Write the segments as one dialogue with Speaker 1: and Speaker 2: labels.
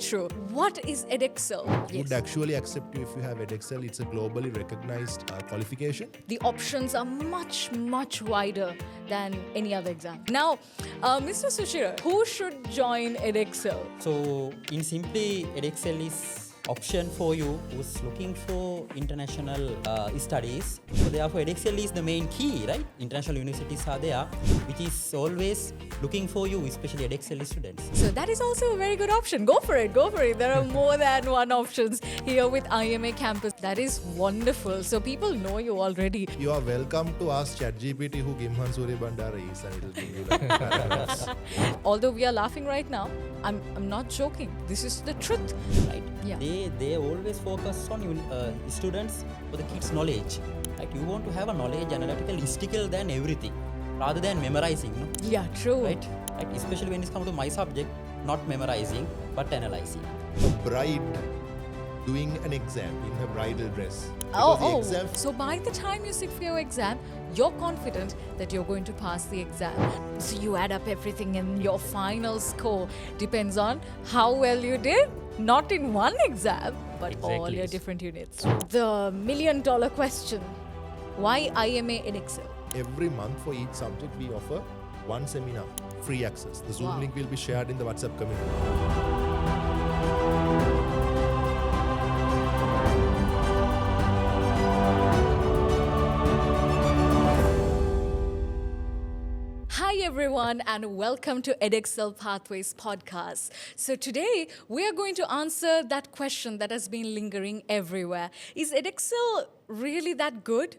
Speaker 1: true. What is Edexcel?
Speaker 2: Would actually accept you if you have Edexcel. It's a globally recognized qualification.
Speaker 1: The options are much, much wider than any other exam. Now, Mr. Sushira, who should join Edexcel?
Speaker 3: So, in simply, Edexcel is option for you who's looking for international studies. So therefore, Edexcel is the main key, right? International universities are there, which is always looking for you, especially Edexcel students.
Speaker 1: So that is also a very good option. Go for it, go for it. There are more than one options here with IMA campus. That is wonderful. So people know you already.
Speaker 2: You are welcome to ask ChatGPT who Gimhan Suri Bandara is, and it will give you like paragraphs.
Speaker 1: Although we are laughing right now, I'm not joking. This is the truth.
Speaker 3: Right?
Speaker 1: Yeah.
Speaker 3: They always focus on students for the kids' knowledge. Like you want to have a knowledge, analytical, listicle than everything, rather than memorizing. No?
Speaker 1: Yeah, true.
Speaker 3: Right? Like especially when it comes to my subject, not memorizing but analyzing.
Speaker 2: A bride doing an exam in her bridal dress. Because the exam
Speaker 1: So by the time you sit for your exam, you're confident that you're going to pass the exam. So you add up everything and your final score depends on how well you did, not in one exam, but all your different units. The million-dollar question, why IMA Edexcel?
Speaker 2: every month for each subject we offer one seminar, free access. The Zoom link will be shared in the WhatsApp community.
Speaker 1: Hi everyone and welcome to Edexcel Pathways podcast. So today we are going to answer that question that has been lingering everywhere. Is Edexcel really that good?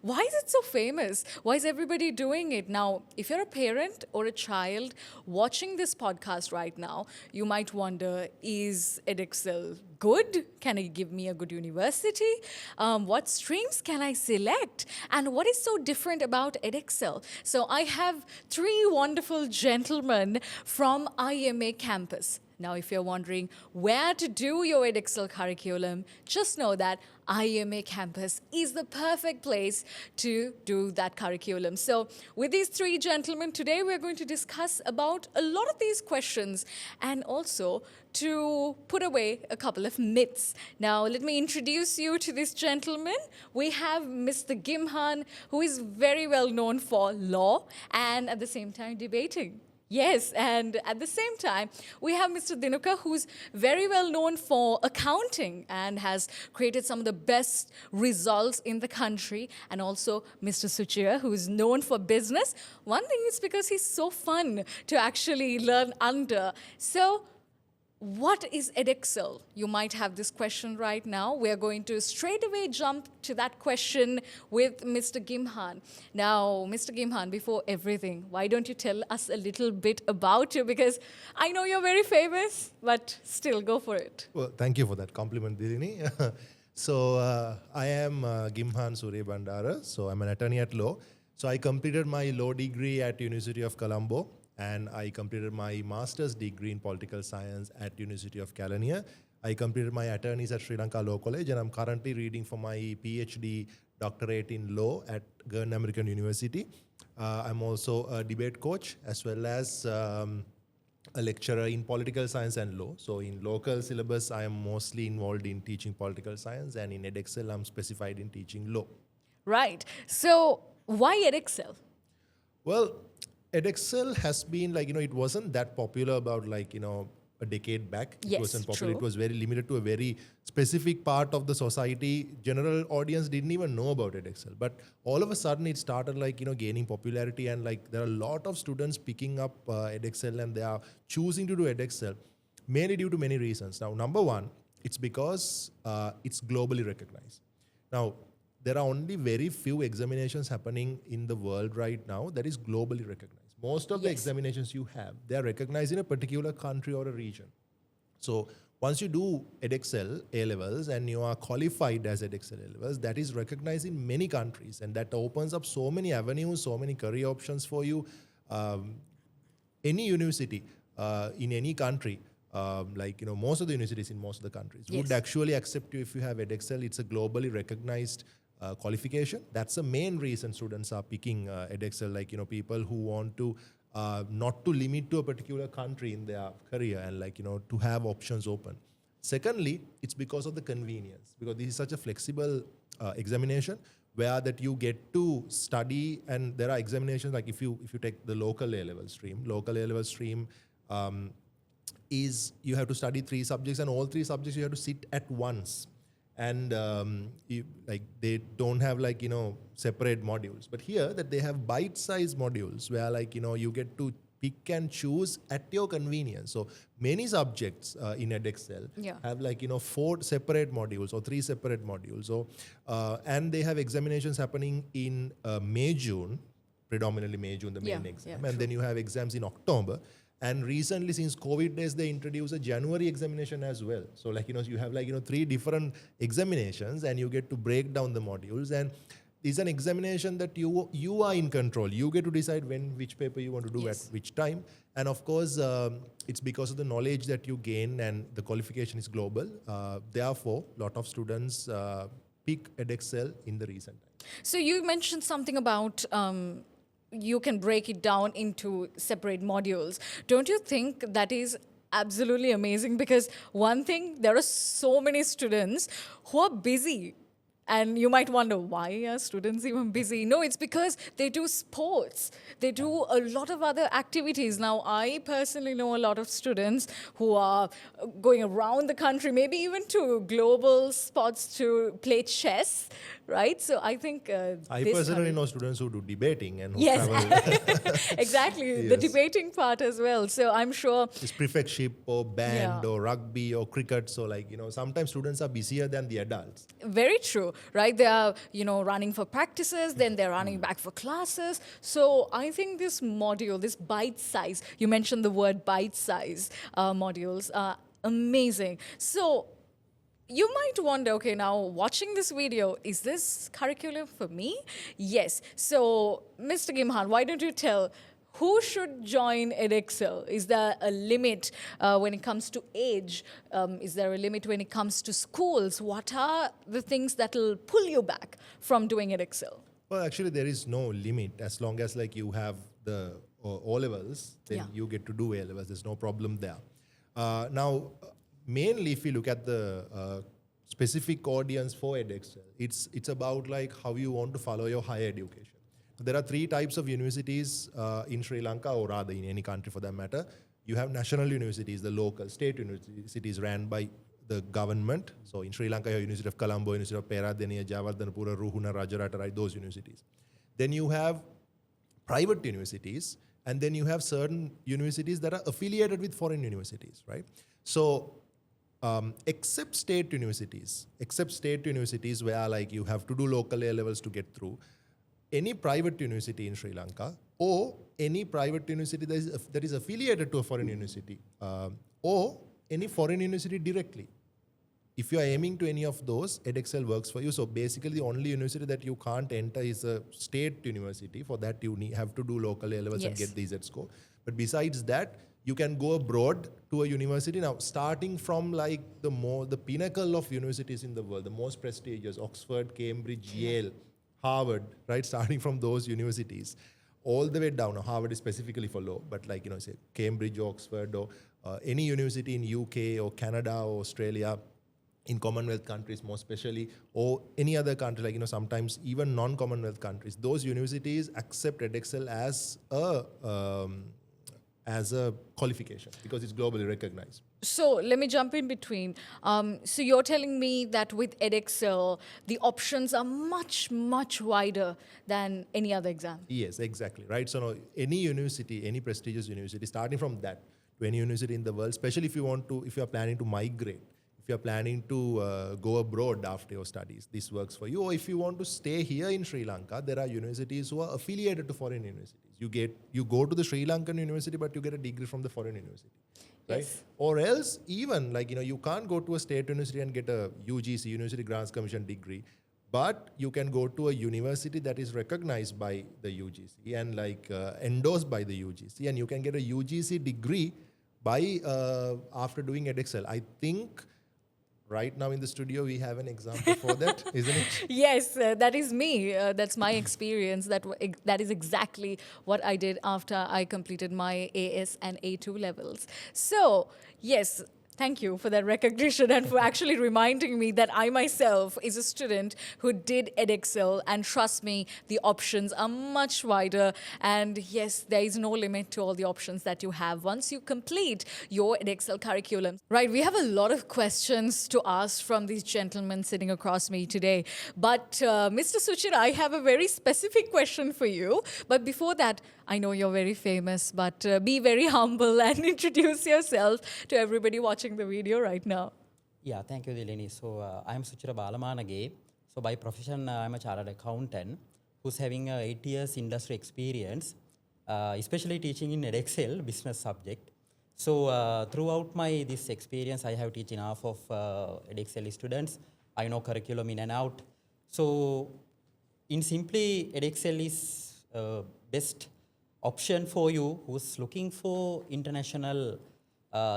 Speaker 1: Why is it so famous? Why is everybody doing it? Now, if you're a parent or a child watching this podcast right now, you might wonder, is Edexcel good? Can it give me a good university? What streams can I select? And what is so different about Edexcel? So I have three wonderful gentlemen from IMA campus. Now, if you're wondering where to do your Edexcel curriculum, just know that IMA campus is the perfect place to do that curriculum. So with these three gentlemen, today we're going to discuss about a lot of these questions and also to put away a couple of myths. Now, let me introduce you to this gentleman. We have Mr. Gimhan, who is very well known for law and at the same time debating. Yes, and at the same time, we have Mr. Dinuka, who's very well known for accounting and has created some of the best results in the country. And also Mr. Suchira, who is known for business. One thing is because he's so fun to actually learn under. So, what is Edexcel? You might have this question right now. We're going to straight away jump to that question with Mr. Gimhan. Now, Mr. Gimhan, before everything, why don't you tell us a little bit about you? Because I know you're very famous, but still, go for it.
Speaker 2: Well, thank you for that compliment, Dirini. So, I am Gimhan Suri Bandara. So, I'm an attorney at law. So, I completed my law degree at University of Colombo. And I completed my master's degree in political science at University of Kelaniya. I completed my attorneys at Sri Lanka Law College, and I'm currently reading for my PhD doctorate in law at Gurn American University. I'm also a debate coach as well as a lecturer in political science and law. So in local syllabus, I am mostly involved in teaching political science, and in Edexcel, I'm specified in teaching law.
Speaker 1: Right. So why Edexcel?
Speaker 2: Well, Edexcel has been it wasn't that popular about a decade back. It
Speaker 1: Yes,
Speaker 2: wasn't popular.
Speaker 1: true.
Speaker 2: It was very limited to a very specific part of the society. General audience didn't even know about Edexcel. But all of a sudden it started gaining popularity, and there are a lot of students picking up Edexcel, and they are choosing to do Edexcel mainly due to many reasons. Now, number one, it's because it's globally recognized. Now, there are only very few examinations happening in the world right now that is globally recognized. Most of the examinations you have, they are recognized in a particular country or a region. So once you do Edexcel A-levels and you are qualified as Edexcel A-levels, that is recognized in many countries, and that opens up so many avenues, so many career options for you. Any university in any country, most of the universities in most of the countries would actually accept you if you have Edexcel. It's a globally recognized qualification. That's the main reason students are picking Edexcel. People who want to not to limit to a particular country in their career and like, to have options open. Secondly, it's because of the convenience, because this is such a flexible examination where that you get to study, and there are examinations like if you take the local A-level stream is you have to study 3 subjects, and all 3 subjects you have to sit at once. And they don't have separate modules. But here that they have bite-sized modules where you get to pick and choose at your convenience. So many subjects in Edexcel have 4 separate modules or 3 separate modules. So and they have examinations happening in May, June, predominantly May, June, the main exam. And then you have exams in October. And recently, since COVID days, they introduced a January examination as well. So you have 3 different examinations, and you get to break down the modules. And it's an examination that you are in control. You get to decide which paper you want to do at which time. And of course, it's because of the knowledge that you gain, and the qualification is global. Therefore, a lot of students pick Edexcel in the recent time.
Speaker 1: So you mentioned something about you can break it down into separate modules. Don't you think that is absolutely amazing? Because one thing, there are so many students who are busy. And you might wonder, why are students even busy? No, it's because they do sports. They do a lot of other activities. Now, I personally know a lot of students who are going around the country, maybe even to global spots to play chess, right? So I think
Speaker 2: I personally know students who do debating and who travel.
Speaker 1: Exactly, the debating part as well. So I'm sure
Speaker 2: it's prefectship or band or rugby or cricket. So sometimes students are busier than the adults.
Speaker 1: Very true. Right, they are, running for practices, then they're running back for classes. So I think this module, this bite size, you mentioned the word bite size modules, are amazing. So you might wonder, okay, now watching this video, is this curriculum for me? Yes. So Mr. Gimhan, why don't you tell who should join Edexcel? Is there a limit when it comes to age? Is there a limit when it comes to schools? What are the things that will pull you back from doing Edexcel?
Speaker 2: Well, actually, there is no limit. As long as you have the O-levels, then you get to do A-levels. There's no problem there. Now, mainly if you look at the specific audience for Edexcel, it's about how you want to follow your higher education. There are 3 types of universities in Sri Lanka, or rather in any country for that matter. You have national universities, the local state universities ran by the government. So in Sri Lanka, you have University of Colombo, University of Peradeniya, Jawaharlal, Ruhuna, Rajarata, right, those universities. Then you have private universities, and then you have certain universities that are affiliated with foreign universities, right? So except state universities where you have to do local A-levels to get through, any private university in Sri Lanka or any private university that is affiliated to a foreign university or any foreign university directly. If you are aiming to any of those, Edexcel works for you. So basically the only university that you can't enter is a state university. For that you have to do local A-levels and get the Z score. But besides that, you can go abroad to a university. Now, starting from the pinnacle of universities in the world, the most prestigious, Oxford, Cambridge, Yale, Harvard, right? Starting from those universities, all the way down. Now, Harvard is specifically for law, but say Cambridge, Oxford, or any university in UK or Canada or Australia, in Commonwealth countries more especially, or any other country, sometimes even non-Commonwealth countries, those universities accept Edexcel as a qualification because it's globally recognized.
Speaker 1: So let me jump in between. So you're telling me that with Edexcel, the options are much, much wider than any other exam?
Speaker 2: Yes, exactly, right? So now, any university, any prestigious university, starting from that to any university in the world, especially if you are planning to migrate, if you're planning to go abroad after your studies, this works for you. Or if you want to stay here in Sri Lanka, there are universities who are affiliated to foreign universities. You go to the Sri Lankan university, but you get a degree from the foreign university, right?
Speaker 1: Yes.
Speaker 2: Or else, even you can't go to a state university and get a UGC, University Grants Commission degree, but you can go to a university that is recognized by the UGC and endorsed by the UGC, and you can get a UGC degree by after doing Edexcel. I think right now in the studio, we have an example for that, isn't it?
Speaker 1: Yes, that is me. That's my experience. That is exactly what I did after I completed my AS and A2 levels. So, yes, thank you for that recognition and for actually reminding me that I myself is a student who did Edexcel, and trust me, the options are much wider, and yes, there is no limit to all the options that you have once you complete your Edexcel curriculum. Right, we have a lot of questions to ask from these gentlemen sitting across me today, but Mr. Suchir, I have a very specific question for you. But before that, I know you're very famous, but be very humble and introduce yourself to everybody watching the video right now.
Speaker 3: Yeah, thank you, Dilini. So, I'm Suchira Balamanage. So, by profession, I'm a chartered accountant who's having 8 years industry experience, especially teaching in Edexcel business subject. So, throughout my this experience, I have teaching half of Edexcel students. I know curriculum in and out. So, in simply, Edexcel is best option for you who's looking for international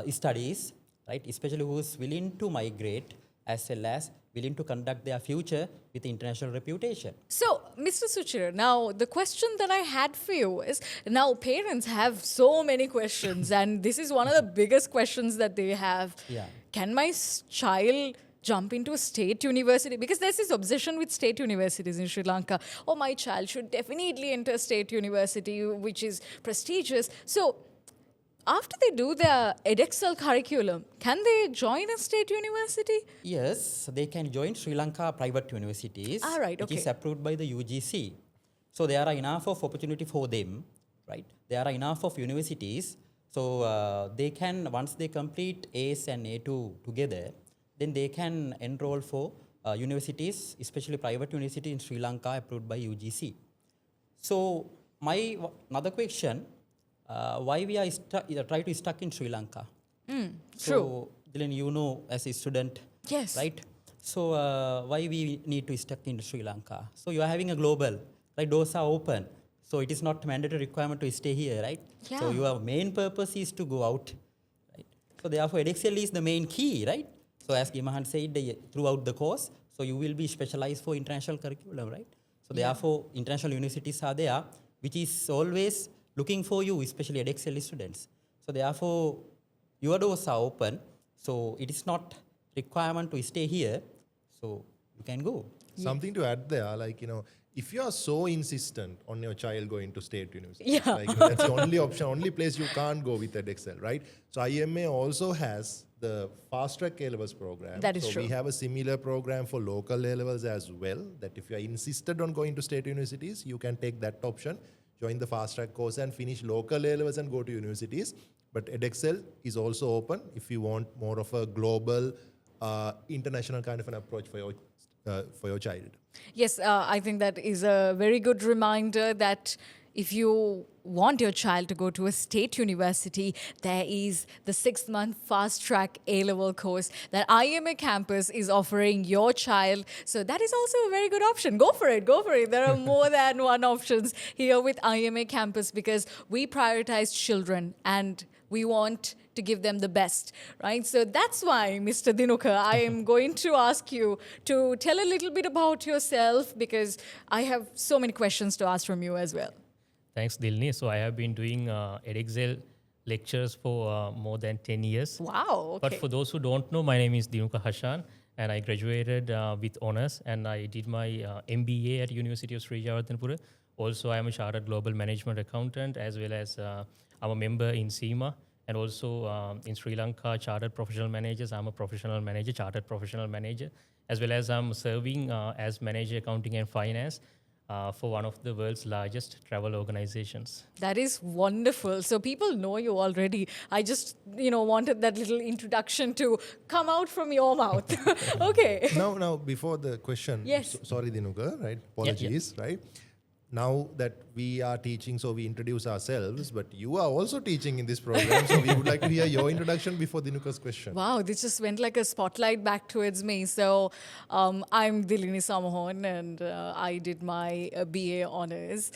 Speaker 3: studies, right? Especially who's willing to migrate as well as willing to conduct their future with international reputation.
Speaker 1: So, Mr. Suchir, now the question that I had for you is, now parents have so many questions, and this is one of the biggest questions that they have.
Speaker 3: Yeah.
Speaker 1: Can my child jump into a state university? Because there's this obsession with state universities in Sri Lanka. Oh, my child should definitely enter a state university, which is prestigious. So, after they do their Edexcel curriculum, can they join a state university?
Speaker 3: Yes, they can join Sri Lanka private universities,
Speaker 1: Ah, right,
Speaker 3: which is
Speaker 1: okay.
Speaker 3: approved by the UGC. So there are enough of opportunity for them, right? There are enough of universities. So they can, once they complete AS and A2 together, then they can enroll for universities, especially private university in Sri Lanka approved by UGC. So my another question, why we are try to stuck in Sri Lanka?
Speaker 1: True.
Speaker 3: So, Dylan, you know, as a student,
Speaker 1: Yes.
Speaker 3: right? So, why we need to stuck in Sri Lanka? So, you are having a global, right? Doors are open. So, it is not mandatory requirement to stay here, right? So,
Speaker 1: Yeah.
Speaker 3: your main purpose is to go out, right? So, therefore, Edexcel is the main key, right? So, as Gimahan said, throughout the course, so you will be specialized for international curriculum, right? So, therefore, international universities are there, which is always looking for you, especially Edexcel students. So therefore, your doors are open. So it is not requirement to stay here. So you can go.
Speaker 2: Something to add there, like, if you are so insistent on your child going to state university,
Speaker 1: Yeah.
Speaker 2: like, that's the only option, only place you can't go with Edexcel, right? So IMA also has the fast track A-levels program.
Speaker 1: That is
Speaker 2: so
Speaker 1: true.
Speaker 2: we have a similar program for local A-levels as well, that if you are insisted on going to state universities, you can take that option, join the fast track course and finish local A-levels and go to universities. But Edexcel is also open if you want more of a global, international kind of an approach for your child.
Speaker 1: Yes, I think that is a very good reminder that if you want your child to go to a state university, there is the 6-month fast track A-level course that IMA campus is offering your child. So that is also a very good option. Go for it. Go for it. There are more than one options here with IMA campus because we prioritize children and we want to give them the best, right? So that's why, Mr. Dinukar, I am going to ask you to tell a little bit about yourself because I have so many questions to ask from you as well.
Speaker 4: Thanks, Dilni. So I have been doing Edexcel lectures for more than 10 years.
Speaker 1: Wow, okay.
Speaker 4: But for those who don't know, my name is Dinukar Hashan, and I graduated with honors, and I did my MBA at University of Sri Lanka. Also, I am a chartered global management accountant, as well as I'm a member in SEMA, and also in Sri Lanka, chartered professional managers. I'm a professional manager, chartered professional manager, as well as I'm serving as manager accounting and finance for one of the world's largest travel organizations.
Speaker 1: That is wonderful. So people know you already. I just, wanted that little introduction to come out from your mouth. Okay.
Speaker 2: Now, before the question,
Speaker 1: Yes.
Speaker 2: sorry, Dinukar, right? Apologies, right? now that we are teaching, so we introduce ourselves, but you are also teaching in this program. So we would like to hear your introduction before Dinuka's question.
Speaker 1: Wow, this just went like a spotlight back towards me. So I'm Dilini Samahon, and I did my BA honors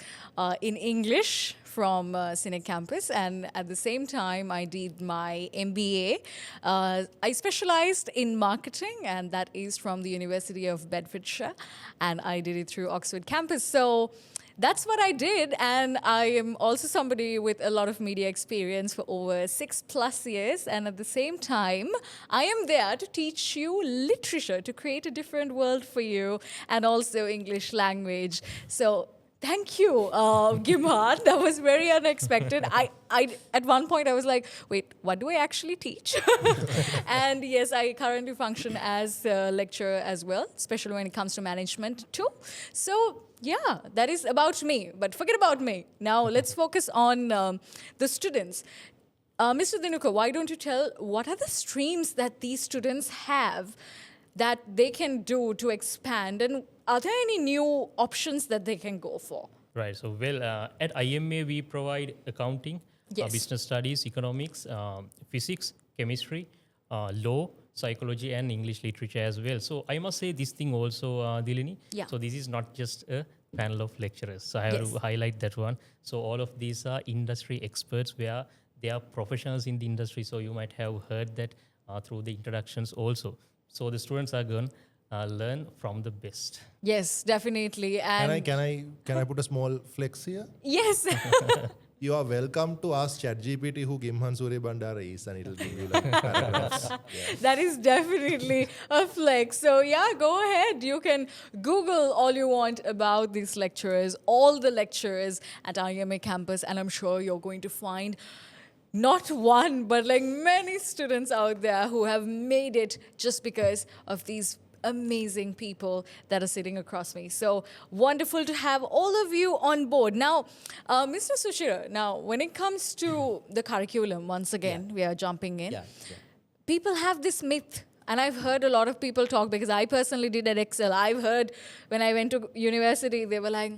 Speaker 1: in English from Cine Campus, and at the same time I did my MBA. I specialized in marketing, and that is from the University of Bedfordshire, and I did it through Oxford campus. So that's what I did, and I am also somebody with a lot of media experience for over 6+ years, and at the same time, I am there to teach you literature, to create a different world for you, and also English language. So thank you, Gimhan. That was very unexpected. I at one point I was like, wait, what do I actually teach? And yes, I currently function as a lecturer as well, especially when it comes to management too. So yeah, that is about me. But forget about me. Now let's focus on the students. Mr. Dinuka, why don't you tell what are the streams that these students have that they can do to expand, and are there any new options that they can go for?
Speaker 4: Right. So, well, at IMA, we provide accounting,
Speaker 1: Yes.
Speaker 4: business studies, economics, physics, chemistry, law, psychology, and English literature as well. So, I must say this thing also, Dilini.
Speaker 1: Yeah.
Speaker 4: So, this is not just a panel of lecturers. So, I have
Speaker 1: Yes.
Speaker 4: to highlight that one. So, all of these are industry experts where they are professionals in the industry. So, you might have heard that through the introductions also. So, the students are going to learn from the best.
Speaker 1: Yes, definitely. And
Speaker 2: Can I put a small flex here?
Speaker 1: yes.
Speaker 2: You are welcome to ask ChatGPT who Gimhan Surya Bandara is, and it'll give you like paragraphs. Yeah.
Speaker 1: That is definitely a flex. So yeah, go ahead. You can Google all you want about these lecturers, all the lecturers at IMA campus, and I'm sure you're going to find not one, but like many students out there who have made it just because of these amazing people that are sitting across me. So wonderful to have all of you on board. Now, Mr. Sushira, now when it comes to the curriculum, once again, we are jumping in.
Speaker 3: Yeah.
Speaker 1: People have this myth, and I've heard a lot of people talk because I personally did Edexcel. I've heard when I went to university, they were like,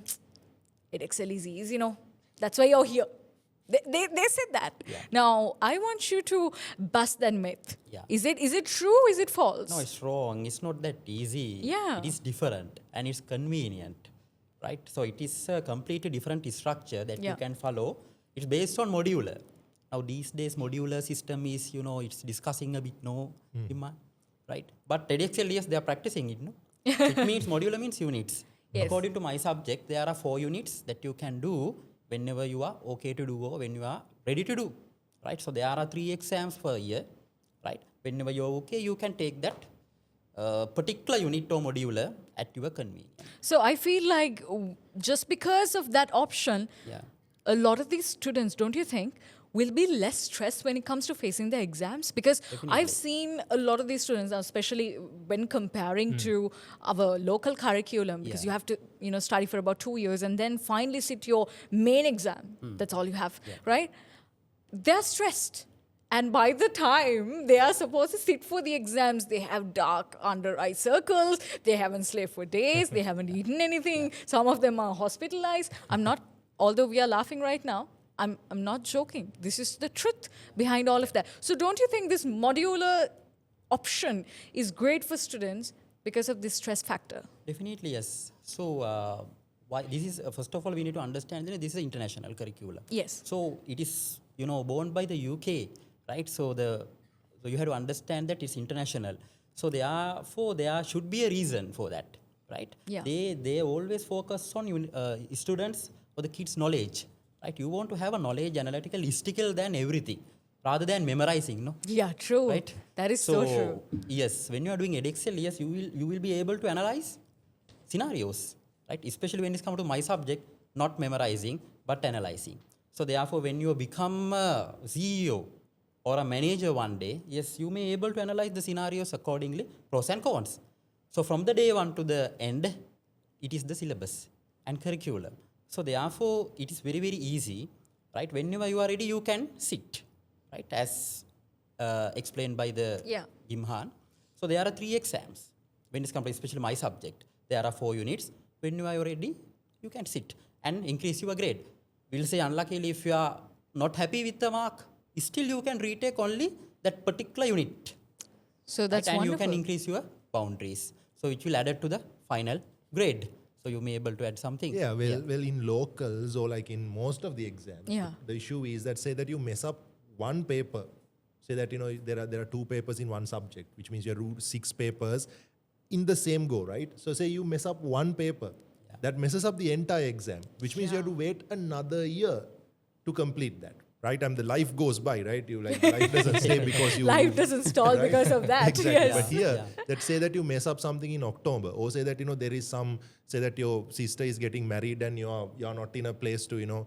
Speaker 1: Edexcel is easy, you know, that's why you're here. They said that.
Speaker 3: Yeah.
Speaker 1: Now, I want you to bust that myth.
Speaker 3: Yeah.
Speaker 1: Is it true? Is it false?
Speaker 3: No, it's wrong. It's not that easy.
Speaker 1: Yeah.
Speaker 3: It is different and it's convenient, right? So it is a completely different structure that
Speaker 1: Yeah.
Speaker 3: you can follow. It's based on modular. Now these days modular system is, it's discussing a bit, demand, right? But Edexcel, yes, they are practicing it, no? It means modular means units.
Speaker 1: Yes.
Speaker 3: According to my subject, there are 4 units that you can do whenever you are okay to do or when you are ready to do, right? So there are 3 exams per year, right? Whenever you're okay, you can take that particular unit or modular at your convenience.
Speaker 1: So I feel like just because of that option,
Speaker 3: Yeah.
Speaker 1: a lot of these students, don't you think, will be less stressed when it comes to facing the exams? Because I've seen a lot of these students, especially when comparing to our local curriculum, because
Speaker 3: Yeah.
Speaker 1: you have to, study for about 2 years and then finally sit your main exam. That's all you have, right? They're stressed. And by the time they are supposed to sit for the exams, they have dark under eye circles, they haven't slept for days, they haven't eaten anything, some of them are hospitalized. Although we are laughing right now, I'm not joking. This is the truth behind all of that. So don't you think this modular option is great for students because of this stress factor?
Speaker 3: Definitely, yes. So, why this is first of all, we need to understand that this is an international curriculum.
Speaker 1: Yes.
Speaker 3: So it is, born by the UK, right? So you have to understand that it's international. So therefore, there should be a reason for that, right?
Speaker 1: Yeah.
Speaker 3: They always focus on students or the kids' knowledge, right? You want to have a knowledge, analytical, listicle than everything, rather than memorizing, no?
Speaker 1: Yeah, true.
Speaker 3: Right?
Speaker 1: That is so true.
Speaker 3: Yes, when you are doing Edexcel, yes, you will be able to analyze scenarios, right? Especially when it's come to my subject, not memorizing, but analyzing. So therefore, when you become a CEO or a manager one day, yes, you may able to analyze the scenarios accordingly, pros and cons. So from the day 1 to the end, it is the syllabus and curriculum. So therefore, it is very, very easy, right? Whenever you are ready, you can sit, right? As explained by the Gimhan. So there are 3 exams. When it's come to especially my subject, there are 4 units. When you are ready, you can sit. and increase your grade. We'll say unluckily if you are not happy with the mark, still you can retake only that particular unit.
Speaker 1: So that's
Speaker 3: And
Speaker 1: wonderful.
Speaker 3: you can increase your boundaries. So it will add it to the final grade. So you may able to add something.
Speaker 2: Yeah, well, in locals or like in most of the exams,
Speaker 1: Yeah.
Speaker 2: the issue is that say that you mess up one paper, say that there are 2 papers in one subject, which means you have 6 papers in the same go, right? So say you mess up one paper, that messes up the entire exam, which means you have to wait another year to complete that. Right, the life goes by, right? Life doesn't stay because you
Speaker 1: Life doesn't stall because of that.
Speaker 2: Exactly.
Speaker 1: Yes.
Speaker 2: But here, let's say that you mess up something in October, or say that there is say that your sister is getting married and you're not in a place to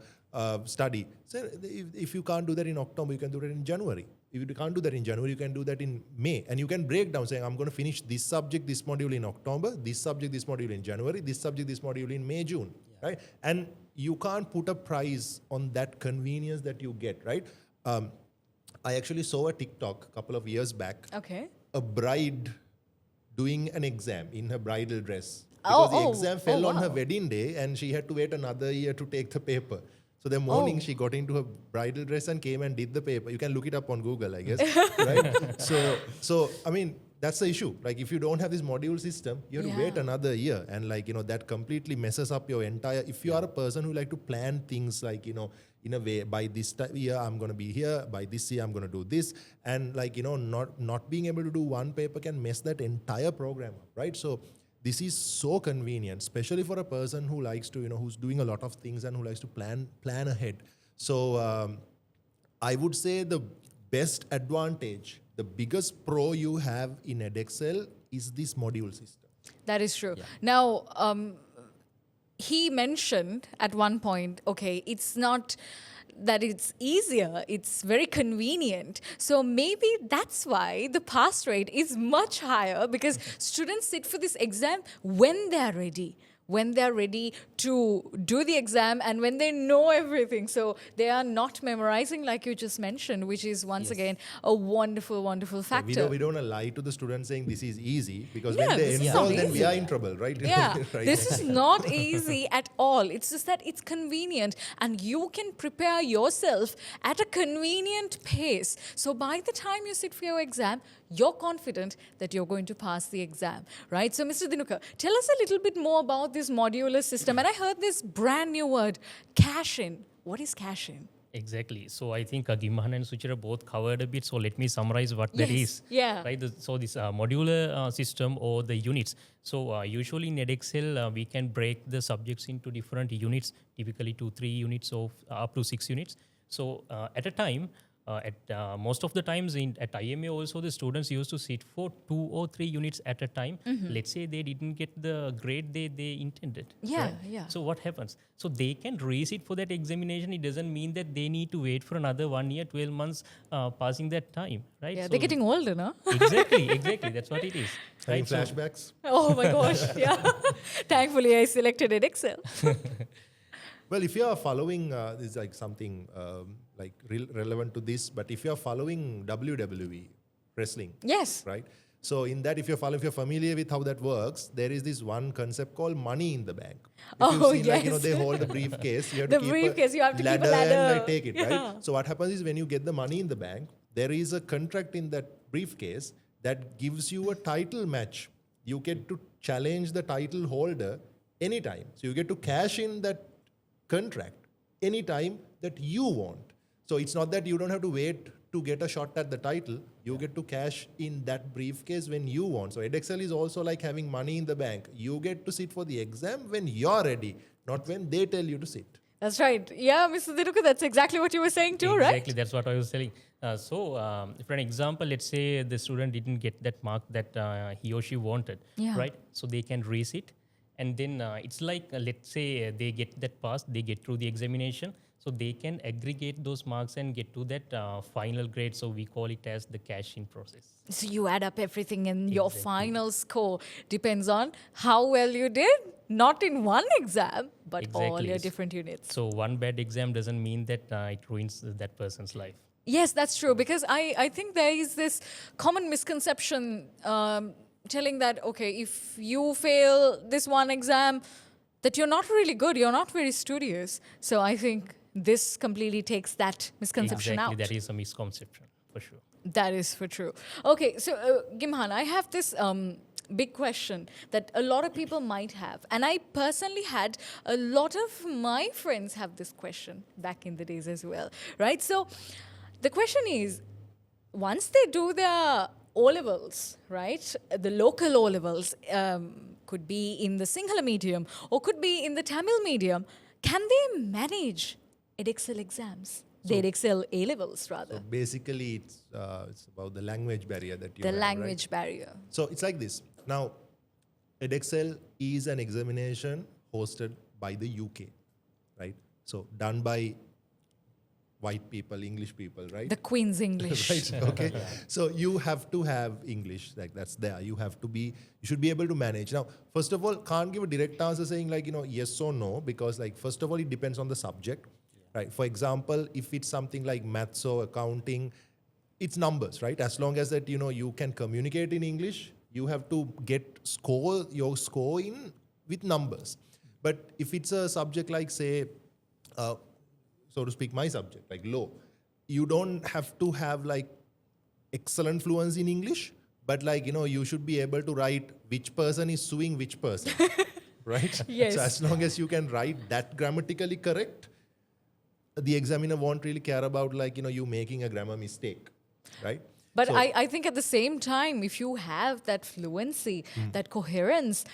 Speaker 2: study. So if you can't do that in October, you can do that in January. If you can't do that in January, you can do that in May, and you can break down saying I'm going to finish this subject, this module in October, this subject, this module in January, this subject, this module in May, June, right? And you can't put a price on that convenience that you get, right? I actually saw a TikTok a couple of years back.
Speaker 1: Okay.
Speaker 2: A bride doing an exam in her bridal dress. Because the exam fell on her wedding day and she had to wait another year to take the paper. So the morning she got into her bridal dress and came and did the paper. You can look it up on Google, I guess, right? So I mean, that's the issue. Like if you don't have this module system, you have to wait another year, and that completely messes up your entire. If you are a person who like to plan things like in a way, by this year I'm going to be here, by this year I'm going to do this, and not being able to do one paper can mess that entire program up, right? So this is so convenient, especially for a person who likes to who's doing a lot of things and who likes to plan ahead. So I would say the best advantage, the biggest pro you have in Edexcel is this module system.
Speaker 1: That is true. Now, he mentioned at one point, okay, it's not that it's easier, it's very convenient. So maybe that's why the pass rate is much higher, because students sit for this exam when they're ready. When they're ready to do the exam and when they know everything. So they are not memorizing like you just mentioned, which is once again a wonderful, wonderful factor.
Speaker 2: We don't want to lie to the students saying this is easy, because
Speaker 1: Yeah,
Speaker 2: when they
Speaker 1: this is
Speaker 2: enroll,
Speaker 1: not
Speaker 2: then we
Speaker 1: easy.
Speaker 2: are in trouble, right?
Speaker 1: Yeah,
Speaker 2: Right.
Speaker 1: this is not easy at all. It's just that it's convenient and you can prepare yourself at a convenient pace. So by the time you sit for your exam, you're confident that you're going to pass the exam, right? So Mr. Dinuka, tell us a little bit more about this modular system. And I heard this brand new word, cash-in. What is cash-in?
Speaker 4: Exactly. So I think Gimhan and Suchira both covered a bit. So let me summarize what that is.
Speaker 1: Yeah.
Speaker 4: Right. So this modular system or the units. So usually in Edexcel, we can break the subjects into different units, typically 2-3 units of up to 6 units. So at a time, most of the times at IMA also, the students used to sit for 2 or 3 units at a time. Let's say they didn't get the grade they intended.
Speaker 1: Yeah,
Speaker 4: right?
Speaker 1: yeah.
Speaker 4: So what happens? So they can resit for that examination. It doesn't mean that they need to wait for another 1 year, 12 months passing that time, right?
Speaker 1: Yeah,
Speaker 4: So
Speaker 1: they're getting older, no?
Speaker 4: exactly. That's what it is.
Speaker 2: Having
Speaker 4: Right? So-
Speaker 2: flashbacks.
Speaker 1: Oh my gosh, yeah. Thankfully, I selected Edexcel.
Speaker 2: Well, if you are following, this is like something relevant to this, but if you are following WWE wrestling,
Speaker 1: Yes.
Speaker 2: right? So in that, if you're familiar with how that works, there is this one concept called money in the bank. If you've seen,
Speaker 1: yes.
Speaker 2: they hold the briefcase. You have
Speaker 1: The
Speaker 2: to keep
Speaker 1: briefcase, you have to keep a
Speaker 2: and
Speaker 1: ladder.
Speaker 2: take it,
Speaker 1: Yeah.
Speaker 2: right? So what happens is when you get the money in the bank, there is a contract in that briefcase that gives you a title match. You get to challenge the title holder anytime. So you get to cash in that contract anytime that you want. So it's not that you don't have to wait to get a shot at the title. You get to cash in that briefcase when you want. So Edexcel is also like having money in the bank. You get to sit for the exam when you're ready, not when they tell you to sit.
Speaker 1: That's right. Yeah, Mr. Dinuka, that's exactly what you were saying too, right?
Speaker 4: Exactly, that's what I was telling. For an example, let's say the student didn't get that mark that he or she wanted,
Speaker 1: Yeah.
Speaker 4: right? So they can resit. And then it's like, let's say they get that pass, they get through the examination. So they can aggregate those marks and get to that final grade. So we call it as the cash-in process.
Speaker 1: So you add up everything and your final score depends on how well you did, not in one exam, but all
Speaker 4: Exactly.
Speaker 1: your different units.
Speaker 4: So one bad exam doesn't mean that it ruins that person's life.
Speaker 1: Yes, that's true. Because I think there is this common misconception telling that, okay, if you fail this one exam, that you're not really good, you're not very studious. So I think this completely takes that misconception
Speaker 4: Exactly,
Speaker 1: out.
Speaker 4: that is a misconception for sure.
Speaker 1: That is for true. Okay, so Gimhan, I have this big question that a lot of people might have. And I personally had a lot of my friends have this question back in the days as well, right? So the question is, once they do their O-levels, right, the local O-levels, could be in the Sinhala medium or could be in the Tamil medium, can they manage Edexcel exams? The Edexcel A-levels, rather.
Speaker 2: So basically, it's about the language barrier that you
Speaker 1: The
Speaker 2: have,
Speaker 1: language
Speaker 2: right?
Speaker 1: barrier.
Speaker 2: So it's like this. Now, Edexcel is an examination hosted by the UK, right? So done by white people, English people, right?
Speaker 1: The Queen's English.
Speaker 2: Right. Okay. So you have to have English, like that's there. You should be able to manage. Now, first of all, can't give a direct answer saying like, yes or no, because like, first of all, it depends on the subject, right? For example, if it's something like maths or accounting, it's numbers, right? As long as that, you can communicate in English, you have to get your score in with numbers. But if it's a subject like, say, so to speak, my subject, like law, you don't have to have like excellent fluency in English, but like, you should be able to write which person is suing which person, right?
Speaker 1: Yes.
Speaker 2: So as long as you can write that grammatically correct, the examiner won't really care about like, you making a grammar mistake, right?
Speaker 1: But
Speaker 2: So-
Speaker 1: I think at the same time, if you have that fluency, that coherence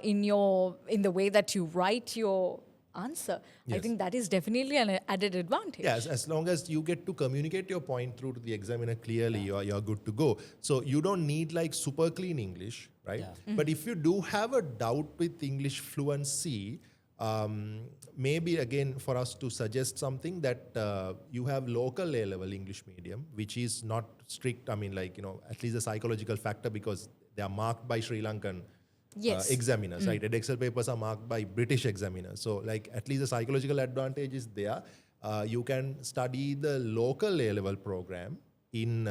Speaker 1: in the way that you write your answer, I
Speaker 2: Yes.
Speaker 1: think that is definitely an added advantage.
Speaker 2: Yes, as long as you get to communicate your point through to the examiner clearly, you're good to go. So you don't need like super clean English, right?
Speaker 3: Yeah.
Speaker 2: But if you do have a doubt with English fluency, maybe again for us to suggest something that you have local A-level English medium, which is not strict. I mean, like, at least a psychological factor because they are marked by Sri Lankan
Speaker 1: Yes.
Speaker 2: examiners, right? Edexcel papers are marked by British examiners. So like at least the psychological advantage is there. You can study the local A-level program in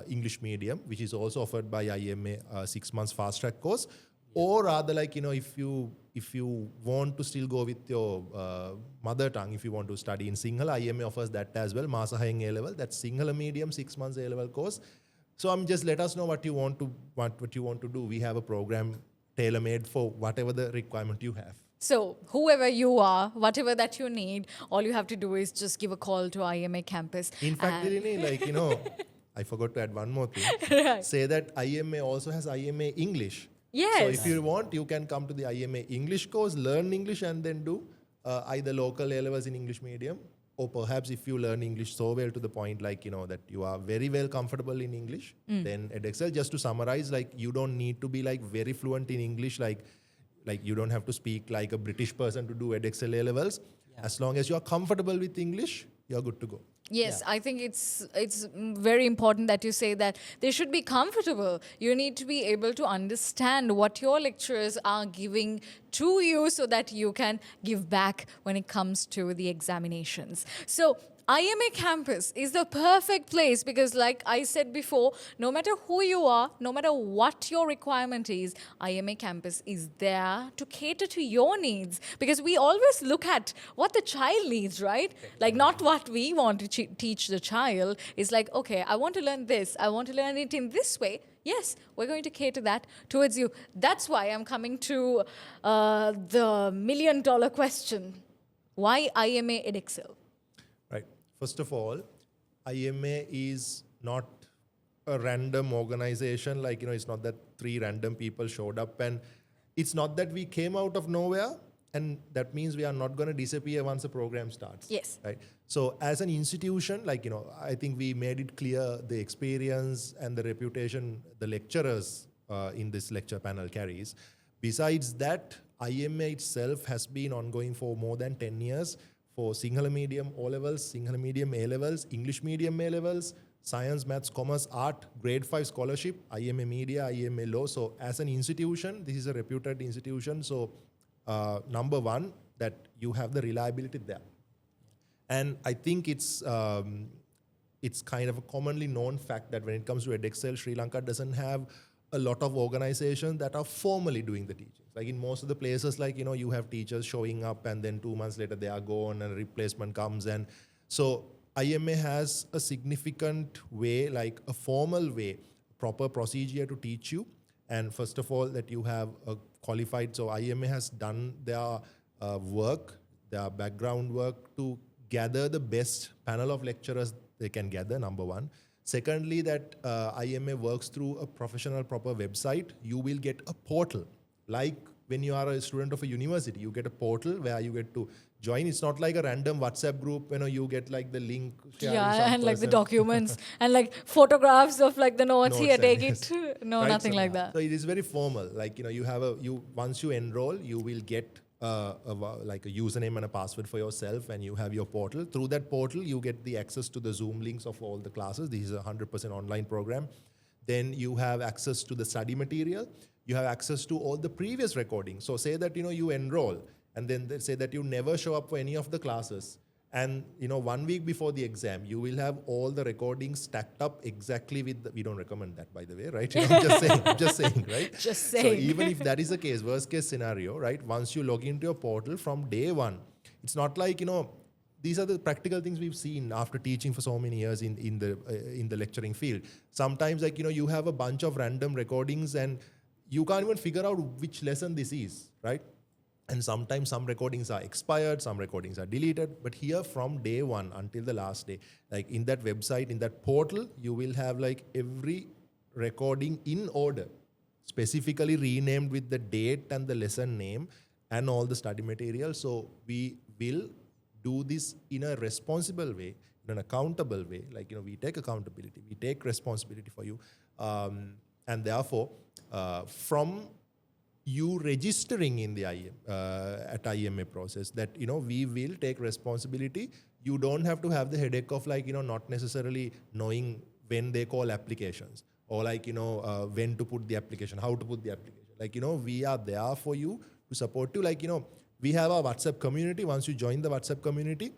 Speaker 2: English medium, which is also offered by IMA 6 months fast track course. Or rather like, if you want to still go with your mother tongue, if you want to study in Sinhala, IMA offers that as well. Masahayang A-level, that's Sinhala medium 6 months A-level course. So just let us know what you want to do. We have a program tailor-made for whatever the requirement you have.
Speaker 1: So whoever you are, whatever that you need, all you have to do is just give a call to IMA campus.
Speaker 2: In fact,
Speaker 1: and-
Speaker 2: Irini, like, I forgot to add one more thing.
Speaker 1: Right.
Speaker 2: Say that IMA also has IMA English.
Speaker 1: Yes.
Speaker 2: So if you want, you can come to the IMA English course, learn English and then do either local A-levels in English medium, or perhaps if you learn English so well to the point like, that you are very well comfortable in English, then Edexcel, just to summarize, like you don't need to be like very fluent in English, like you don't have to speak like a British person to do Edexcel A-levels.
Speaker 3: Yeah.
Speaker 2: As long as you are comfortable with English, you're good to go.
Speaker 1: Yes,
Speaker 3: Yeah.
Speaker 1: I think it's very important that you say that they should be comfortable. You need to be able to understand what your lecturers are giving to you so that you can give back when it comes to the examinations. So IMA campus is the perfect place because like I said before, no matter who you are, no matter what your requirement is, IMA campus is there to cater to your needs because we always look at what the child needs, right? Like not what we want to teach the child. It's like, okay, I want to learn this. I want to learn it in this way. Yes, we're going to cater that towards you. That's why I'm coming to the $1 million question. Why IMA Edexcel?
Speaker 2: Right. First of all, IMA is not a random organization. Like, it's not that 3 random people showed up, and it's not that we came out of nowhere and that means we are not going to disappear once the program starts.
Speaker 1: Yes.
Speaker 2: Right. So as an institution, like, I think we made it clear the experience and the reputation the lecturers in this lecture panel carries. Besides that, IMA itself has been ongoing for more than 10 years for Sinhala medium O-levels, Sinhala medium A-levels, English medium A-levels, science, maths, commerce, art, grade 5 scholarship, IMA media, IMA law. So as an institution, this is a reputed institution. So number one, that you have the reliability there. And I think it's kind of a commonly known fact that when it comes to Edexcel, Sri Lanka doesn't have a lot of organizations that are formally doing the teaching. Like in most of the places, like, you have teachers showing up and then 2 months later they are gone and a replacement comes. And so IMA has a significant way, like a formal way, proper procedure to teach you. And first of all, that you have a qualified, so IMA has done their work, their background work to gather the best panel of lecturers they can gather, number one. Secondly, that IMA works through a professional proper website. You will get a portal. Like when you are a student of a university, you get a portal where you get to join. It's not like a random WhatsApp group, you get like the link.
Speaker 1: Yeah, and like the documents and like photographs of like the notes here,
Speaker 2: and
Speaker 1: take
Speaker 2: yes.
Speaker 1: it. No,
Speaker 2: Right,
Speaker 1: nothing
Speaker 2: so,
Speaker 1: like that.
Speaker 2: So it is very formal. Like, once you enroll, you will get like a username and a password for yourself, and you have your portal. Through that portal, you get the access to the Zoom links of all the classes. This is a 100% online program. Then you have access to the study material. You have access to all the previous recordings. So say that, you enroll, and then they say that you never show up for any of the classes. And 1 week before the exam, you will have all the recordings stacked up exactly with we don't recommend that, by the way, right? Just saying, right?
Speaker 1: Just saying.
Speaker 2: So even if that is the case, worst case scenario, right? Once you log into your portal from day one, it's not like, these are the practical things we've seen after teaching for so many years in the lecturing field. Sometimes, like, you have a bunch of random recordings and you can't even figure out which lesson this is, right? And sometimes some recordings are expired, some recordings are deleted. But here from day one until the last day, like in that website, in that portal, you will have like every recording in order, specifically renamed with the date and the lesson name and all the study material. So we will do this in a responsible way, in an accountable way. Like, we take accountability, we take responsibility for you. And therefore, from you registering in the at IMA process, that we will take responsibility. You don't have to have the headache of like not necessarily knowing when they call applications, or like when to put the application, how to put the application. Like we are there for you to support you. Like we have our WhatsApp community. Once you join the WhatsApp community,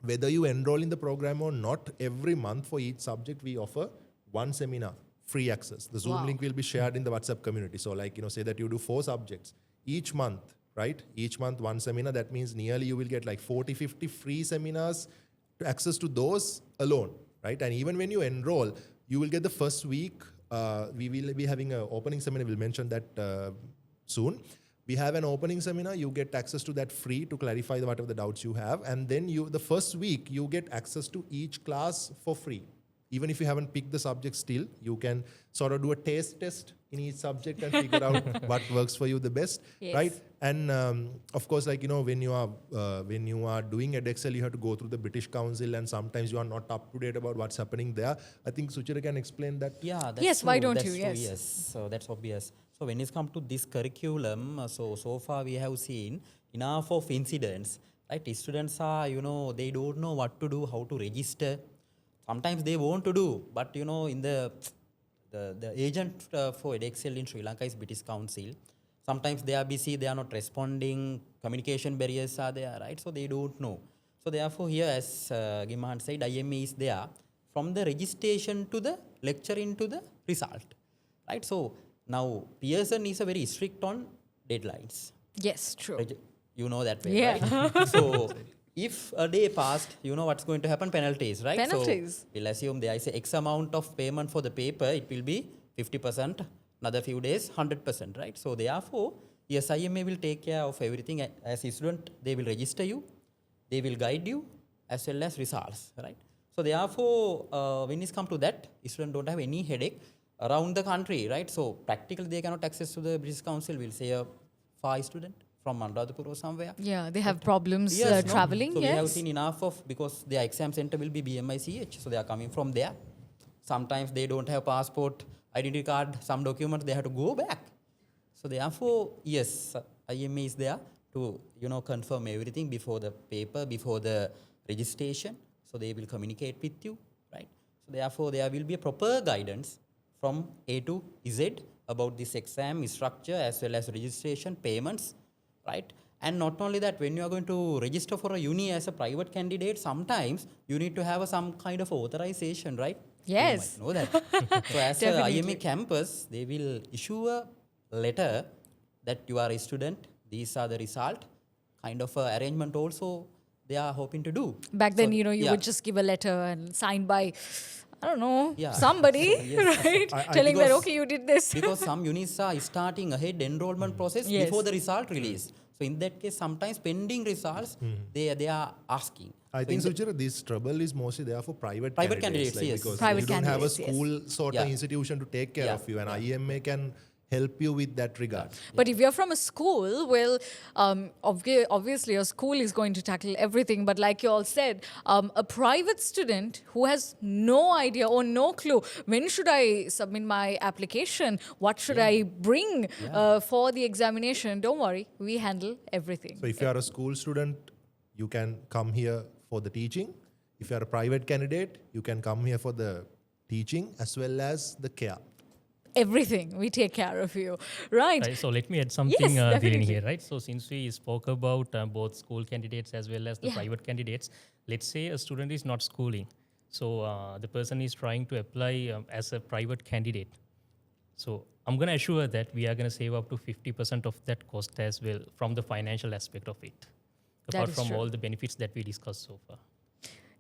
Speaker 2: whether you enroll in the program or not, every month for each subject we offer one seminar. Free access. The Zoom link will be shared in the WhatsApp community. So like, say that you do 4 subjects each month, right? Each month, one seminar. That means nearly you will get like 40, 50 free seminars to access to those alone, right? And even when you enroll, you will get the first week. We will be having an opening seminar. We'll mention that soon. We have an opening seminar. You get access to that free to clarify whatever the doubts you have. And then the first week, you get access to each class for free. Even if you haven't picked the subject still, you can sort of do a taste test in each subject and figure out what works for you the best,
Speaker 1: Yes.
Speaker 2: right? And of course, like, when you are doing Edexcel, you have to go through the British Council, and sometimes you are not up to date about what's happening there. I think Suchira can explain that.
Speaker 3: Yeah, that's
Speaker 1: Yes,
Speaker 3: true.
Speaker 1: why don't
Speaker 3: That's
Speaker 1: you?
Speaker 3: true,
Speaker 1: Yes.
Speaker 3: yes. So that's obvious. So when it's come to this curriculum, so far we have seen enough of incidents, right? Students are, they don't know what to do, how to register. Sometimes they want to do, but in the agent for Edexcel in Sri Lanka is British Council. Sometimes they are busy, they are not responding, communication barriers are there, right? So they don't know. So therefore here, as Gimahan said, IMA is there from the registration to the lecturing to the result, right? So now Pearson is a very strict on deadlines.
Speaker 1: Yes, true.
Speaker 3: You know that way,
Speaker 1: Yeah.
Speaker 3: right? So if a day passed, you know what's going to happen? Penalties, right?
Speaker 1: Penalties.
Speaker 3: So we'll assume there is a X amount of payment for the paper. It will be 50%, another few days, 100%, right? So therefore, yes, IMA will take care of everything. As a student, they will register you, they will guide you, as well as results, right? So therefore, when it's come to that, students don't have any headache around the country, right? So practically, they cannot access to the British Council. We'll say a FAR student from Anuradhapura or somewhere.
Speaker 1: Yeah, they have problems
Speaker 3: Yes, no?
Speaker 1: traveling.
Speaker 3: So we have
Speaker 1: Yes.
Speaker 3: seen enough of, because their exam center will be BMICH, so they are coming from there. Sometimes they don't have passport, identity card, some documents, they have to go back. So therefore, yes, IMA is there to, confirm everything before the paper, before the registration. So they will communicate with you, right? So therefore, there will be a proper guidance from A to Z about this exam structure as well as registration, payments, right? And not only that, when you are going to register for a uni as a private candidate, sometimes you need to have some kind of authorization, right?
Speaker 1: Yes.
Speaker 3: You might know that. So as a
Speaker 1: Definitely.
Speaker 3: IMA campus, they will issue a letter that you are a student, these are the result, kind of a arrangement also they are hoping to do.
Speaker 1: Back then,
Speaker 3: So,
Speaker 1: you
Speaker 3: yeah.
Speaker 1: would just give a letter and signed by, I don't know,
Speaker 3: Yeah.
Speaker 1: somebody,
Speaker 3: So, yes.
Speaker 1: right?
Speaker 2: I
Speaker 1: Telling that,
Speaker 3: because-
Speaker 1: okay, you did this.
Speaker 3: Because some units are starting ahead enrollment process
Speaker 1: Yes.
Speaker 3: before the result release. So in that case, sometimes pending results, they are asking.
Speaker 2: I
Speaker 3: So
Speaker 2: think,
Speaker 3: in the-
Speaker 2: Suchira, this trouble is mostly there for private
Speaker 3: Private
Speaker 2: candidates.
Speaker 3: candidates, yes.
Speaker 2: Because
Speaker 1: Private
Speaker 2: you don't have a
Speaker 1: candidates, yes.
Speaker 2: school sort of
Speaker 3: Yeah.
Speaker 2: institution to take care
Speaker 3: Yeah.
Speaker 2: of you, and
Speaker 3: Yeah.
Speaker 2: IMA can help you with that regard.
Speaker 1: But if you're from a school, well, obviously your school is going to tackle everything. But like you all said, a private student who has no idea or no clue, when should I submit my application? What should I bring for the examination? Don't worry, we handle everything.
Speaker 2: So if you are a school student, you can come here for the teaching. If you are a private candidate, you can come here for the teaching as well as the care.
Speaker 1: Everything, we take care of you. Right.
Speaker 4: Right, so let me add something
Speaker 1: Yes,
Speaker 4: Dhiren,
Speaker 1: definitely.
Speaker 4: here, right? So since we spoke about both school candidates as well as the
Speaker 1: Yeah.
Speaker 4: private candidates, let's say a student is not schooling. So the person is trying to apply as a private candidate. So I'm going to assure that we are going to save up to 50% of that cost as well from the financial aspect of it,
Speaker 1: That
Speaker 4: apart
Speaker 1: is
Speaker 4: from
Speaker 1: true.
Speaker 4: all the benefits that we discussed so far.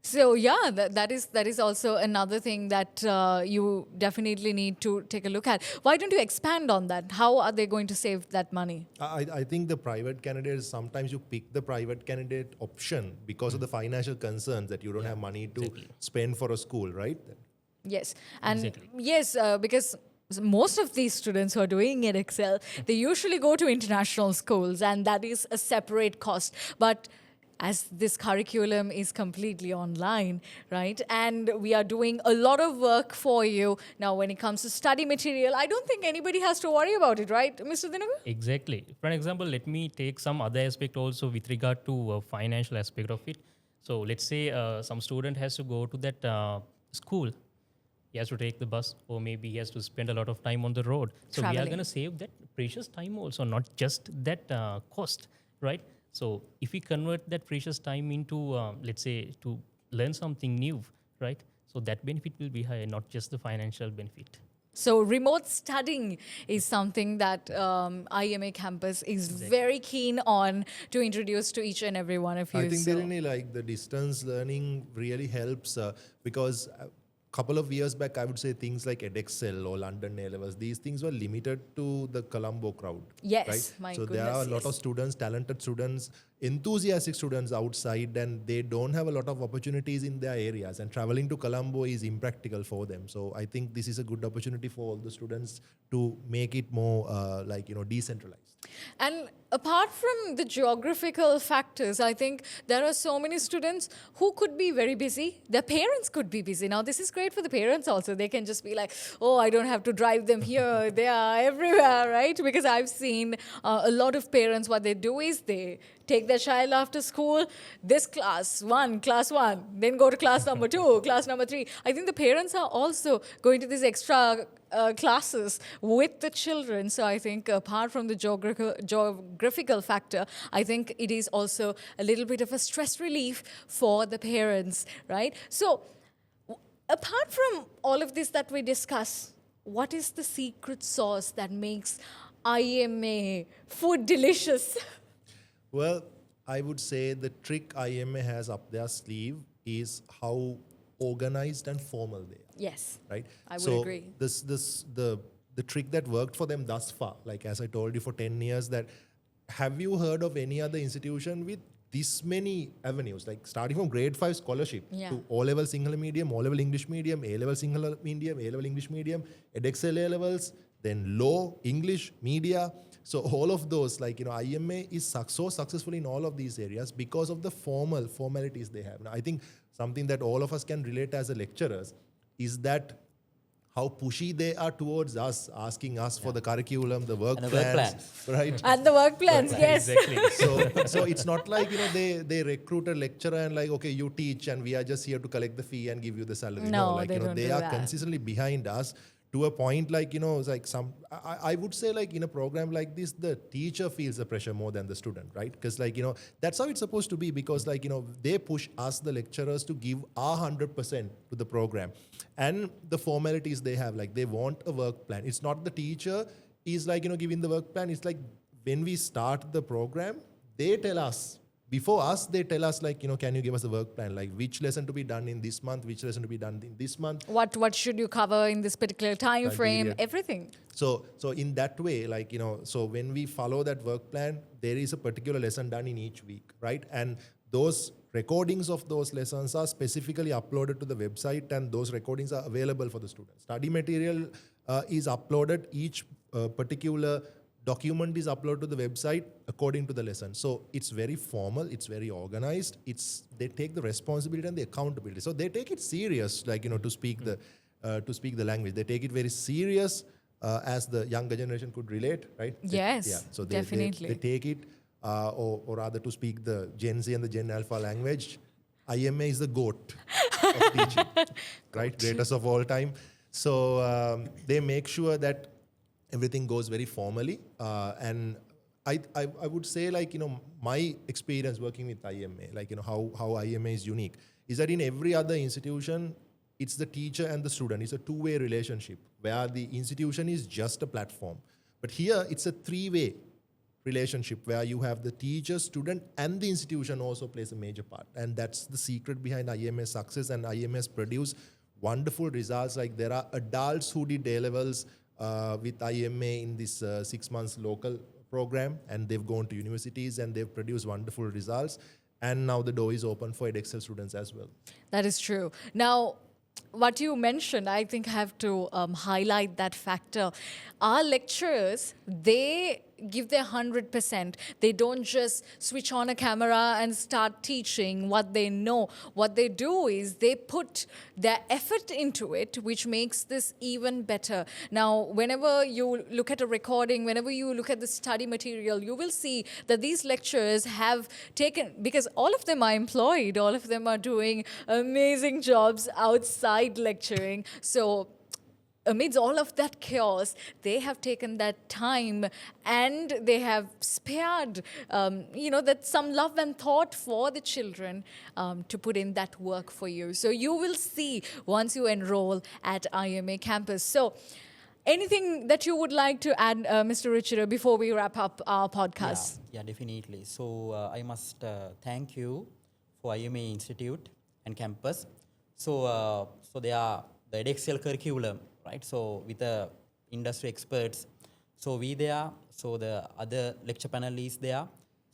Speaker 1: So yeah, that is also another thing that you definitely need to take a look at. Why don't you expand on that? How are they going to save that money?
Speaker 2: I think the private candidates, sometimes you pick the private candidate option because of the financial concerns that you don't have money to spend for a school, right?
Speaker 1: Yes, and
Speaker 4: Exactly.
Speaker 1: yes, because most of these students who are doing Edexcel, they usually go to international schools, and that is a separate cost. But as this curriculum is completely online, right? And we are doing a lot of work for you. Now, when it comes to study material, I don't think anybody has to worry about it, right, Mr. Dinuka?
Speaker 4: Exactly. For an example, let me take some other aspect also with regard to financial aspect of it. So let's say some student has to go to that school. He has to take the bus, or maybe he has to spend a lot of time on the road. So we are
Speaker 1: Traveling.
Speaker 4: going to save that precious time also, not just that cost, right? So if we convert that precious time into, let's say, to learn something new, right? So that benefit will be higher, not just the financial benefit.
Speaker 1: So remote studying is something that IMA campus is very keen on to introduce to each and every one of you.
Speaker 2: I think
Speaker 1: So-
Speaker 2: Dhiren, like the distance learning really helps because couple of years back, I would say things like Edexcel or London A-levels, these things were limited to the Colombo crowd.
Speaker 1: Yes,
Speaker 2: right?
Speaker 1: my
Speaker 2: So there are a
Speaker 1: goodness,
Speaker 2: lot of
Speaker 1: yes.
Speaker 2: students, talented students, enthusiastic students outside, and they don't have a lot of opportunities in their areas. And traveling to Colombo is impractical for them. So I think this is a good opportunity for all the students to make it more decentralized.
Speaker 1: And apart from the geographical factors, I think there are so many students who could be very busy. Their parents could be busy. Now, this is great for the parents also. They can just be like, oh, I don't have to drive them here. They are everywhere, right? Because I've seen a lot of parents, what they do is they take their child after school, this class one, then go to class number 2, class number 3. I think the parents are also going to these extra classes with the children. So I think apart from the geographical factor, I think it is also a little bit of a stress relief for the parents, right? So apart from all of this that we discuss, what is the secret sauce that makes IMA food delicious?
Speaker 2: Well, I would say the trick IMA has up their sleeve is how organized and formal they are.
Speaker 1: Yes,
Speaker 2: Right?
Speaker 1: I would
Speaker 2: so
Speaker 1: agree.
Speaker 2: The trick that worked for them thus far, like as I told you for 10 years, that have you heard of any other institution with this many avenues, like starting from grade 5 scholarship
Speaker 1: Yeah.
Speaker 2: to O-level Sinhala medium, O-level English medium, A-level Sinhala medium, A-level English medium, Edexcel A-levels, then law, English, media. So all of those, IMA is so successful in all of these areas because of the formalities they have. Now, I think something that all of us can relate as a lecturers is that how pushy they are towards us, asking us for the curriculum, the work
Speaker 3: And the work
Speaker 2: plans, right?
Speaker 1: And the work plans, yes.
Speaker 4: Exactly.
Speaker 2: So it's not like they recruit a lecturer and like, okay, you teach and we are just here to collect the fee and give you the salary.
Speaker 1: No,
Speaker 2: like
Speaker 1: they don't
Speaker 2: they
Speaker 1: do
Speaker 2: are
Speaker 1: that.
Speaker 2: consistently behind us to a point like, it's like I would say like in a program like this, the teacher feels the pressure more than the student, right? Because like, that's how it's supposed to be, because like, they push us, the lecturers, to give our 100% to the program. And the formalities they have, like they want a work plan. It's not the teacher is like, giving the work plan. It's like when we start the program, they tell us, before us, they tell us like, can you give us a work plan? Like which lesson to be done in this month, which lesson to be done in this month.
Speaker 1: What should you cover in this particular time frame?
Speaker 2: period.
Speaker 1: Everything.
Speaker 2: So in that way, like, so when we follow that work plan, there is a particular lesson done in each week, right? And those recordings of those lessons are specifically uploaded to the website, and those recordings are available for the students. Study material is uploaded, each particular document is uploaded to the website according to the lesson. So it's very formal, it's very organized, they take the responsibility and the accountability. So they take it serious, like, to speak the language. They take it very serious, as the younger generation could relate, right?
Speaker 1: Yes,
Speaker 2: So
Speaker 1: definitely.
Speaker 2: they take it, or rather to speak the Gen Z and the Gen Alpha language, IMA is the GOAT of teaching, right? Greatest of all time. So they make sure that everything goes very formally. And I would say, like, my experience working with IMA, like, how IMA is unique, is that in every other institution, it's the teacher and the student. It's a two-way relationship where the institution is just a platform. But here, it's a three-way relationship where you have the teacher, student, and the institution also plays a major part. And that's the secret behind IMA's success. And IMA has produced wonderful results. Like, there are adults who did A-levels with IMA in this 6 months local program, and they've gone to universities and they've produced wonderful results. And now the door is open for Edexcel students as well.
Speaker 1: That is true. Now, what you mentioned, I think I have to highlight that factor. Our lecturers, they give their 100%. They don't just switch on a camera and start teaching what they know. What they do is they put their effort into it, which makes this even better. Now, whenever you look at a recording, whenever you look at the study material, you will see that these lecturers have taken, because all of them are employed, all of them are doing amazing jobs outside lecturing. So amidst all of that chaos, they have taken that time and they have spared, that some love and thought for the children to put in that work for you. So you will see once you enroll at IMA campus. So anything that you would like to add, Mr. Richard, before we wrap up our podcast?
Speaker 3: Yeah, definitely. So I must thank you for IMA Institute and campus. So they are the Edexcel curriculum, right? So with the industry experts, so we there, so the other lecture panel is there.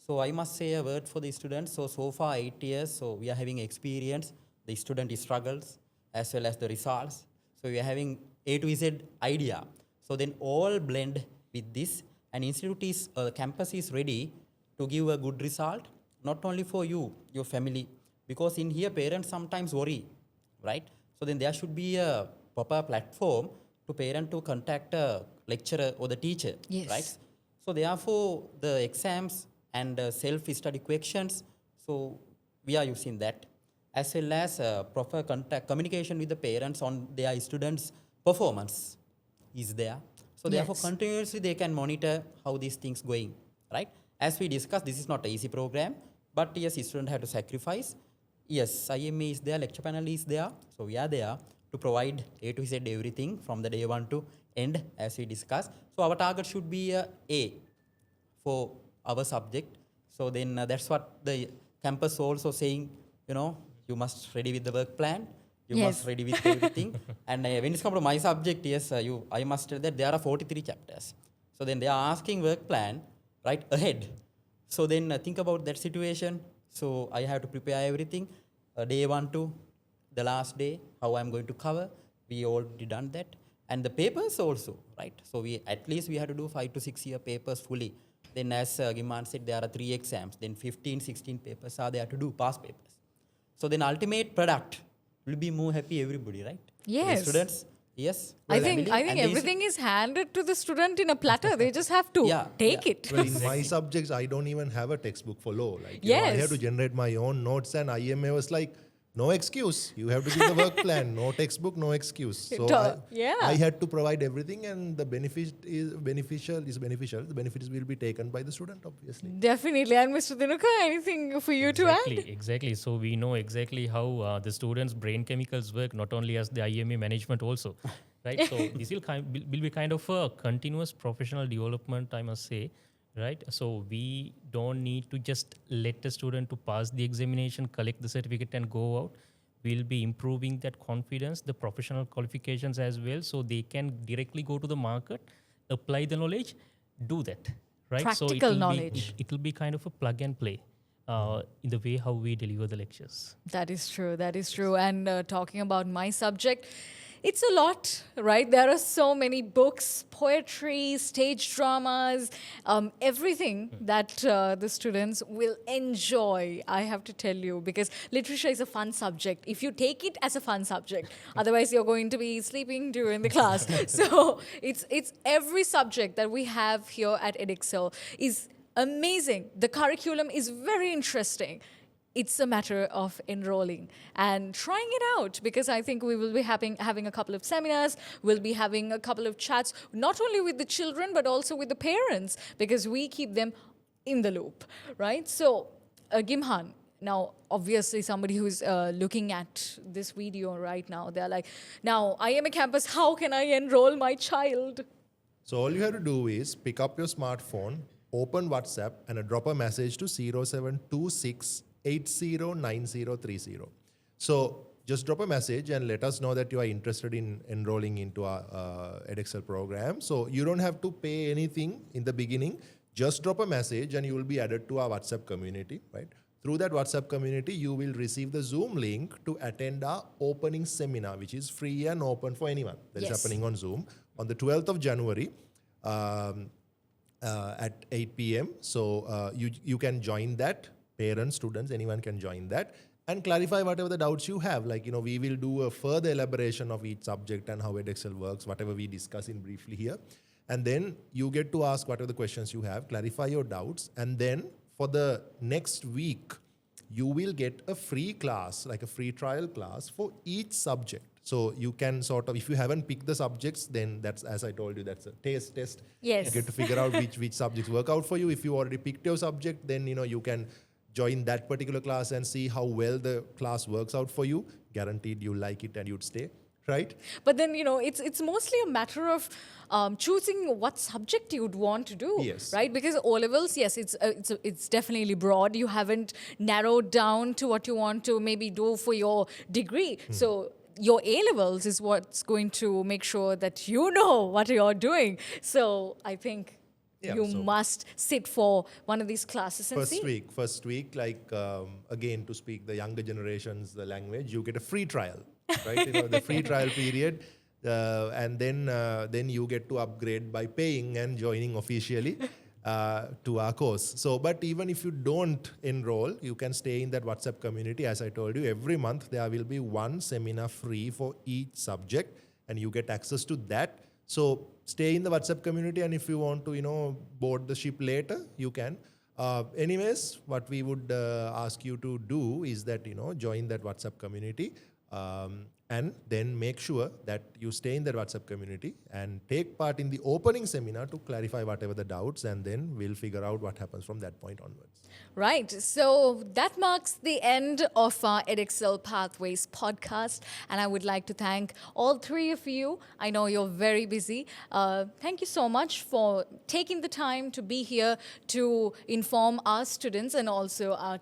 Speaker 3: So I must say a word for the students. So far 8 years, so we are having experience, the student struggles as well as the results. So we are having A to Z idea. So then all blend with this, and institute is, campus is ready to give a good result, not only for you, your family, because in here parents sometimes worry, right? So then there should be a proper platform to parent to contact a lecturer or the teacher,
Speaker 1: Yes.
Speaker 3: right? So therefore, the exams and self-study questions, so we are using that, as well as proper communication with the parents on their students' performance is there. So therefore,
Speaker 1: Yes.
Speaker 3: continuously they can monitor how these things going, right? As we discussed, this is not an easy program, but yes, students have to sacrifice. Yes, IMA is there, lecture panel is there, so we are there to provide A to Z everything from the day one to end, as we discussed. So our target should be A for our subject. So then that's what the campus also saying, you must ready with the work plan, you
Speaker 1: Yes.
Speaker 3: must ready with everything. And when it's come to my subject, yes, I must tell that there are 43 chapters. So then they are asking work plan right ahead. So then think about that situation. So I have to prepare everything, day 1 to the last day, how I'm going to cover. We already done that. And the papers also, right? So we at least we have to do 5 to 6 year papers fully. Then as Giman said, there are 3 exams. Then 15, 16 papers are there to do, past papers. So then ultimate product will be more happy everybody, right?
Speaker 1: Yes.
Speaker 3: The students, yes.
Speaker 1: I
Speaker 3: family,
Speaker 1: think
Speaker 3: and
Speaker 1: everything is handed to the student in a platter. They just have to take it.
Speaker 2: Well, in my subjects, I don't even have a textbook for law. Like, I
Speaker 1: Yes.
Speaker 2: have to generate my own notes, and IMA was like, no excuse. You have to give the work plan. No textbook, no excuse. So
Speaker 1: Yeah.
Speaker 2: I had to provide everything, and the benefit is beneficial. The benefits will be taken by the student, obviously.
Speaker 1: Definitely. And Mr. Dinuka, anything for you to add?
Speaker 4: Exactly. So we know exactly how the students' brain chemicals work, not only as the IMA management also, right? So this will be kind of a continuous professional development, I must say, right? So we don't need to just let the student to pass the examination, collect the certificate and go out. We'll be improving that confidence, the professional qualifications as well, so they can directly go to the market, apply the knowledge, do that, right?
Speaker 1: Practical
Speaker 4: so
Speaker 1: knowledge.
Speaker 4: It will be kind of a plug and play in the way how we deliver the lectures.
Speaker 1: That is true. That is true. And talking about my subject, it's a lot, right? There are so many books, poetry, stage dramas, everything that the students will enjoy, I have to tell you, because literature is a fun subject. If you take it as a fun subject, otherwise you're going to be sleeping during the class. So it's every subject that we have here at Edexcel is amazing. The curriculum is very interesting. It's a matter of enrolling and trying it out, because I think we will be having a couple of seminars, we'll be having a couple of chats, not only with the children, but also with the parents, because we keep them in the loop, right? So, Gimhan, now, obviously, somebody who's looking at this video right now, they're like, now, IMA campus, how can I enroll my child?
Speaker 2: So all you have to do is pick up your smartphone, open WhatsApp, and drop a message to 0726 809030. So just drop a message and let us know that you are interested in enrolling into our Edexcel program. So you don't have to pay anything in the beginning. Just drop a message and you will be added to our WhatsApp community, right? Through that WhatsApp community, you will receive the Zoom link to attend our opening seminar, which is free and open for anyone. That is happening on Zoom on the 12th of January at 8 p.m. So you can join that. Parents, students, anyone can join that and clarify whatever the doubts you have. Like, we will do a further elaboration of each subject and how Edexcel works, whatever we discuss in briefly here. And then you get to ask whatever the questions you have, clarify your doubts. And then for the next week, you will get a free class, like a free trial class for each subject. So you can sort of, if you haven't picked the subjects, then that's, as I told you, that's a test.
Speaker 1: Yes.
Speaker 2: You get to figure out which subjects work out for you. If you already picked your subject, then, you can join that particular class and see how well the class works out for you. Guaranteed you'll like it and you'd stay, right?
Speaker 1: But then, it's mostly a matter of choosing what subject you'd want to do,
Speaker 2: Yes.
Speaker 1: right? Because O-levels, yes, it's definitely broad. You haven't narrowed down to what you want to maybe do for your degree. So your A-levels is what's going to make sure that you know what you're doing. So I think you must sit for one of these classes and
Speaker 2: First week, like, again, to speak the younger generation's the language, you get a free trial, right? The free trial period. And then you get to upgrade by paying and joining officially to our course. So, but even if you don't enroll, you can stay in that WhatsApp community. As I told you, every month there will be one seminar free for each subject, and you get access to that. So stay in the WhatsApp community, and if you want to, board the ship later, you can. Anyways, what we would ask you to do is that, join that WhatsApp community. And then make sure that you stay in the WhatsApp community and take part in the opening seminar to clarify whatever the doubts, and then we'll figure out what happens from that point onwards.
Speaker 1: Right. So that marks the end of our Edexcel Pathways podcast. And I would like to thank all three of you. I know you're very busy. Thank you so much for taking the time to be here to inform our students and also our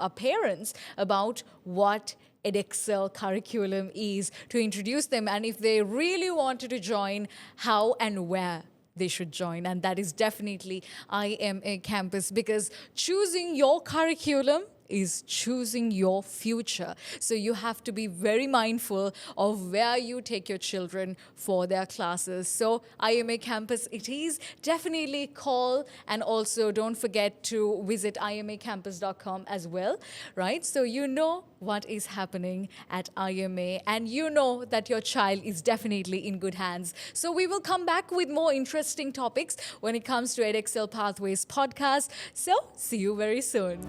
Speaker 1: parents about what Edexcel curriculum is, to introduce them, and if they really wanted to join, how and where they should join. And that is definitely IMA campus, because choosing your curriculum is choosing your future. So you have to be very mindful of where you take your children for their classes. So IMA campus it is. Definitely call, and also don't forget to visit imacampus.com as well, right? So you know what is happening at IMA, and you know that your child is definitely in good hands. So we will come back with more interesting topics when it comes to Edexcel Pathways podcast. So see you very soon.